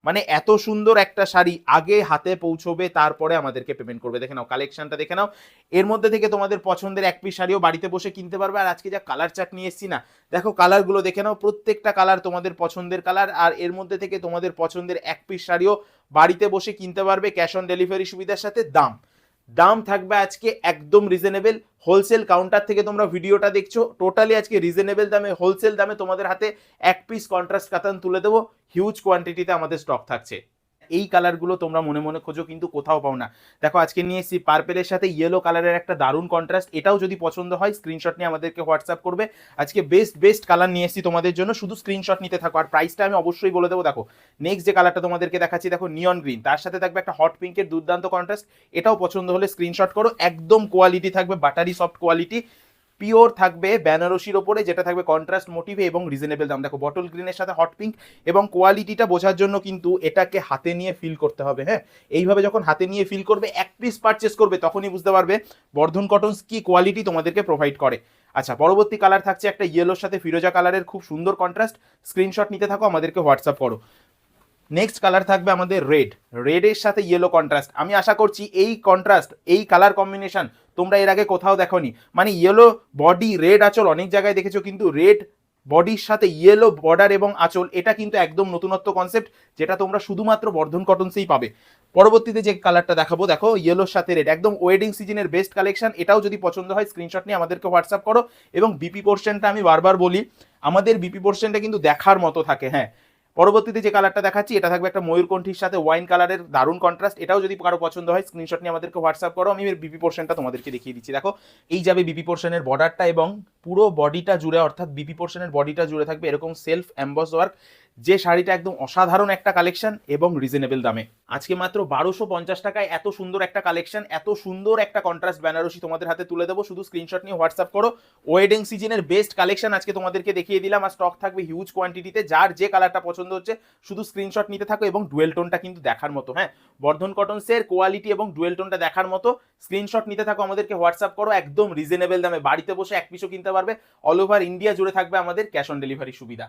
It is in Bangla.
মানে এত সুন্দর একটা শাড়ি আগে হাতে পৌঁছবে, তারপরে আমাদেরকে পেমেন্ট করবে। দেখে নাও কালেকশনটা, দেখে নাও। এর মধ্যে থেকে তোমাদের পছন্দের এক পিস শাড়িও বাড়িতে বসে কিনতে পারবে। আর আজকে যা কালার চার্ট নিয়ে এসেছি না, দেখো কালারগুলো দেখে নাও, প্রত্যেকটা কালার তোমাদের পছন্দের কালার। আর এর মধ্যে থেকে তোমাদের পছন্দের এক পিস শাড়িও বাড়িতে বসে কিনতে পারবে ক্যাশ অন ডেলিভারি সুবিধার সাথে। দাম থাকবে আজকে একদম রিজনেবল। হোলসেল কাউন্টার থেকে তোমরা ভিডিওটা দেখছো, টোটালি আজকে রিজনেবল দামে, হোলসেল দামে তোমাদের হাতে এক পিস কন্ট্রাস্ট কাতান তুলে দেবো। হিউজ কোয়ান্টিটিতে আমাদের স্টক থাকছে। এই কালারগুলো তোমরা মনে মনে খোঁজো কিন্তু কোথাও পাও না। দেখো আজকে নিয়ে এসেছি পার্পেলের সাথে ইয়েলো কালারের একটা দারুণ কন্ট্রাস্ট। এটাও যদি পছন্দ হয় স্ক্রিনশট নিয়ে আমাদেরকে হোয়াটসঅ্যাপ করবে। আজকে বেস্ট কালার নিয়ে এসেছি তোমাদের জন্য, শুধু স্ক্রিনশট নিতে থাকো। আর প্রাইসটা আমি অবশ্যই বলে দেবো। দেখো নেক্সট যে কালারটা তোমাদেরকে দেখাচ্ছি, দেখো নিয়ন গ্রিন, তার সাথে থাকবে একটা হট পিঙ্কের দুর্দান্ত কন্ট্রাস্ট। এটাও পছন্দ হলে স্ক্রিনশট করো। একদম কোয়ালিটি থাকবে বাটারি সফট কোয়ালিটি, পিওর থাকবে বেনারসির ওপরে, যেটা থাকবে কন্ট্রাস্ট মোটিভে এবং রিজনেবল দাম। দেখো বটল গ্রিনের সাথে হট পিঙ্ক, এবং কোয়ালিটিটা বোঝার জন্য কিন্তু এটাকে হাতে নিয়ে ফিল করতে হবে। হ্যাঁ, এইভাবে যখন হাতে নিয়ে ফিল করবে, এক পিস পারচেস করবে, তখনই বুঝতে পারবে বর্ধন কটনস কি কোয়ালিটি তোমাদেরকে প্রোভাইড করে। আচ্ছা, পরবর্তী কালার থাকছে একটা ইয়েলোর সাথে ফিরোজা কালারের খুব সুন্দর কন্ট্রাস্ট। স্ক্রিনশট নিতে থাকো, আমাদেরকে হোয়াটসঅ্যাপ করো। নেক্সট কালার থাকবে আমাদের রেডের সাথে ইয়েলো কন্ট্রাস্ট। আমি আশা করছি এই কন্ট্রাস্ট, এই কালার কম্বিনেশন তোমরা এর আগে কোথাও দেখোনি। মানে ইয়েলো বডি রেড আঁচল অনেক জায়গায় দেখেছো, কিন্তু রেড বডির সাথে ইয়েলো বর্ডার এবং আঁচল, এটা কিন্তু একদম নতুনত্ব কনসেপ্ট, যেটা তোমরা শুধুমাত্র বর্ধন কটনসেই পাবে। পরবর্তীতে যে কালারটা দেখাবো, দেখো ইয়েলোর সাথে রেড, একদম ওয়েডিং সিজনের বেস্ট কালেকশন। এটাও যদি পছন্দ হয় স্ক্রিনশট নিয়ে আমাদেরকে হোয়াটসঅ্যাপ করো। এবং বিপি পোর্শনটা আমি বারবার বলি, আমাদের বিপি পোর্শনটা কিন্তু দেখার মতো থাকে। হ্যাঁ, পরবর্তীতে যে কালারটা দেখাচ্ছি, এটা থাকবে একটা ময়ূরকণ্ঠীর সাথে ওয়াইন কালারের দারুণ কন্ট্রাস্ট। এটাও যদি কারো পছন্দ হয় স্ক্রিনশট নিয়ে আমাদেরকে হোয়াটসঅ্যাপ করো। আমি এর বিপি পোর্শনটা তোমাদেরকে দেখিয়ে দিচ্ছি। দেখো এই যাবে বিপি পোর্শনের বর্ডারটা, এবং পুরো বডিটা জুড়ে, অর্থাৎ বিপি পোর্শনের বডিটা জুড়ে থাকবে এরকম সেলফ এমবস ওয়ার্ক। যে শাড়িটা একদম অসাধারণ একটা কালেকশন এবং রিজনেবল দামে। আজকে মাত্র 1250 টাকায় এত সুন্দর একটা কালেকশন, এত সুন্দর একটা কন্ট্রাস্ট বেনারসি তোমাদের হাতে তুলে দেবো। শুধু স্ক্রিনশট নিয়ে হোয়াটসঅ্যাপ করো। ওয়েডিং সিজনের বেস্ট কালেকশন আজকে তোমাদেরকে দেখিয়ে দিলাম, আর স্টক থাকবে হিউজ কোয়ান্টিটিতে। যার যে কালারটা পছন্দ হচ্ছে শুধু স্ক্রিনশট নিতে থাকো। এবং ডুয়েল টোনটা কিন্তু দেখার মতো। হ্যাঁ, বর্ধন কটনসের কোয়ালিটি এবং ডুয়েল টোনটা দেখার মতো। স্ক্রিনশট নিতে থাকো, আমাদেরকে হোয়াটসঅ্যাপ করো। একদম রিজনেবল দামে বাড়িতে বসে এক পিসও কিনতে পারবে। অল ওভার ইন্ডিয়া জুড়ে থাকবে আমাদের ক্যাশ অন ডেলিভারি সুবিধা।